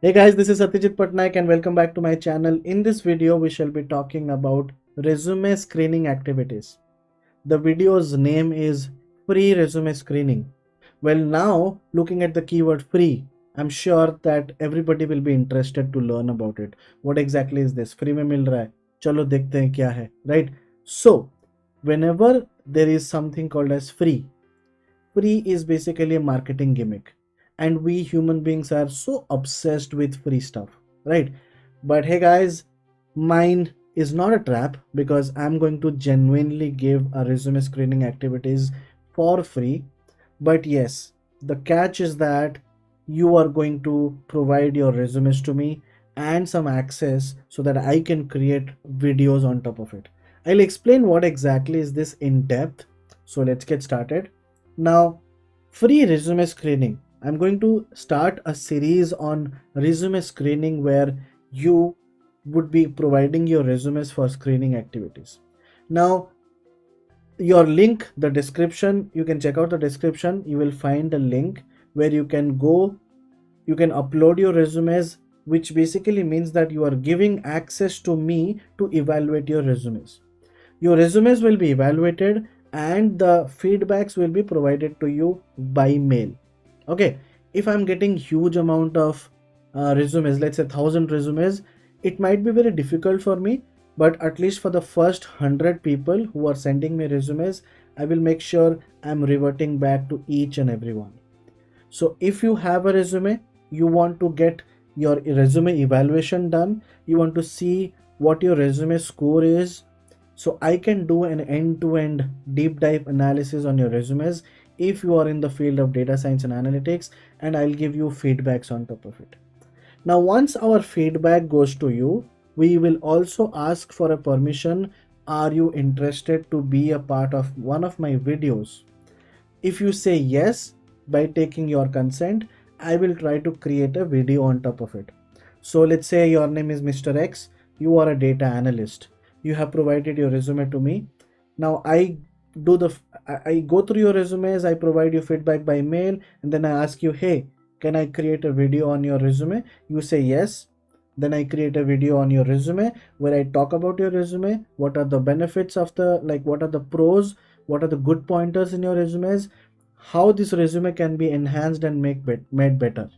Hey guys, this is Satyajit Pattnaik and welcome back to my channel. In this video, we shall be talking about resume screening activities. The video's name is Free Resume Screening. Well, now looking at the keyword free, I'm sure that everybody will be interested to learn about it. What exactly is this? Free में मिल रहा है. चलो देखते हैं क्या है, right? So, whenever there is something called as free is basically a marketing gimmick, and we human beings are so obsessed with free stuff, right? But hey guys, mine is not a trap because I'm going to genuinely give a resume screening activities for free. But yes, the catch is that you are going to provide your resumes to me and some access so that I can create videos on top of it. I'll explain what exactly is this in depth. So let's get started. Now, free resume screening. I'm going to start a series on resume screening where you would be providing your resumes for screening activities. Now, your link, the description, you can check out the description. You will find a link where you can go, you can upload your resumes, which basically means that you are giving access to me to evaluate your resumes. Your resumes will be evaluated and the feedbacks will be provided to you by mail. Okay, if I'm getting huge amount of resumes, let's say 1,000 resumes, it might be very difficult for me, but at least for the first 100 people who are sending me resumes, I will make sure I'm reverting back to each and every one. So if you have a resume, you want to get your resume evaluation done, you want to see what your resume score is, so I can do an end-to-end deep dive analysis on your resumes if you are in the field of data science and analytics, and I'll give you feedbacks on top of it. Now, once our feedback goes to you, we will also ask for a permission. Are you interested to be a part of one of my videos? If you say yes, by taking your consent, I will try to create a video on top of it. So let's say your name is Mr. X, you are a data analyst. You have provided your resume to me. Now I go through your resumes, I provide you feedback by mail, and then I ask you, hey, can I create a video on your resume? You say yes. Then I create a video on your resume where I talk about your resume, what are the benefits of what are the pros, what are the good pointers in your resumes, how this resume can be enhanced and made better.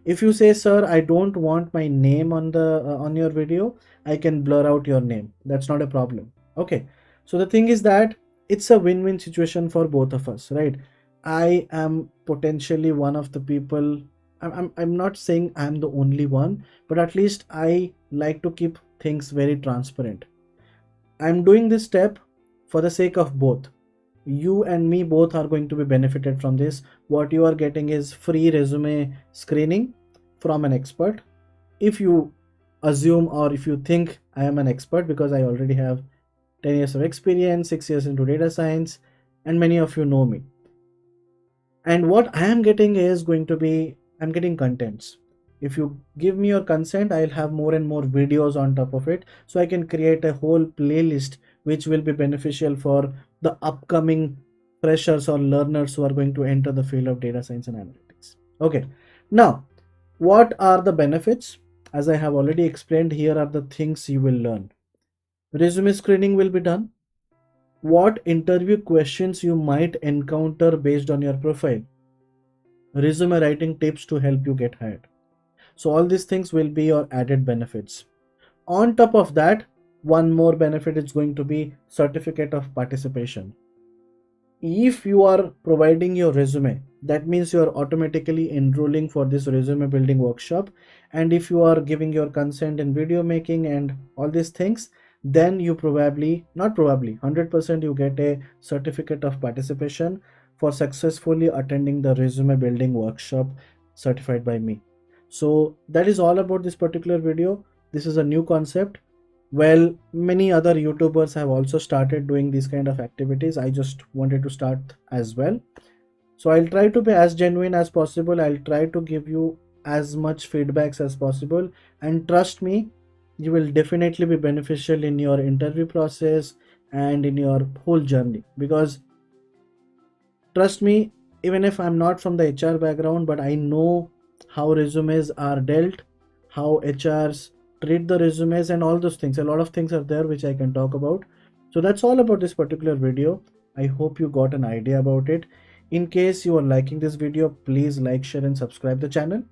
If you say, sir, I don't want my name on the on your video, I can blur out your name. That's not a problem. Okay. So the thing is that it's a win-win situation for both of us, right? I am potentially one of the people. I'm not saying I'm the only one, but at least I like to keep things very transparent. I'm doing this step for the sake of both. You and me both are going to be benefited from this. What you are getting is free resume screening from an expert. If you assume or if you think I am an expert, because I already have 10 years of experience, 6 years into data science, and many of you know me. And what I am getting is going to be, I'm getting contents. If you give me your consent, I'll have more and more videos on top of it, so I can create a whole playlist which will be beneficial for the upcoming freshers or learners who are going to enter the field of data science and analytics. Okay, now what are the benefits? As I have already explained, here are the things you will learn. Resume screening will be done. What interview questions you might encounter based on your profile. Resume writing tips to help you get hired. So all these things will be your added benefits. On top of that, one more benefit is going to be certificate of participation. If you are providing your resume, that means you are automatically enrolling for this resume building workshop. And if you are giving your consent in video making and all these things, then you probably, not probably, 100% you get a certificate of participation for successfully attending the resume building workshop certified by me. So that is all about this particular video. This is a new concept. Well, many other YouTubers have also started doing these kind of activities. I just wanted to start as well. So I'll try to be as genuine as possible. I'll try to give you as much feedbacks as possible. And trust me, you will definitely be beneficial in your interview process and in your whole journey. Because trust me, even if I'm not from the HR background, but I know how resumes are dealt, how HRs treat the resumes, and all those things. A lot of things are there which I can talk about. So that's all about this particular video. I hope you got an idea about it. In case you are liking this video, please like, share, and subscribe the channel.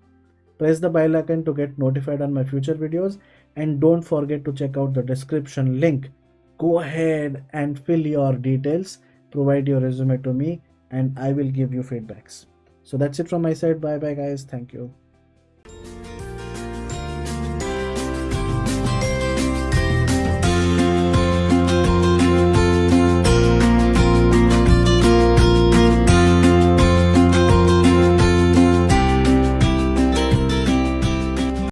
Press the bell icon to get notified on my future videos, and don't forget to check out the description link. Go ahead and fill your details, provide your resume to me, and I will give you feedbacks. So that's it from my side. Bye bye guys. Thank you.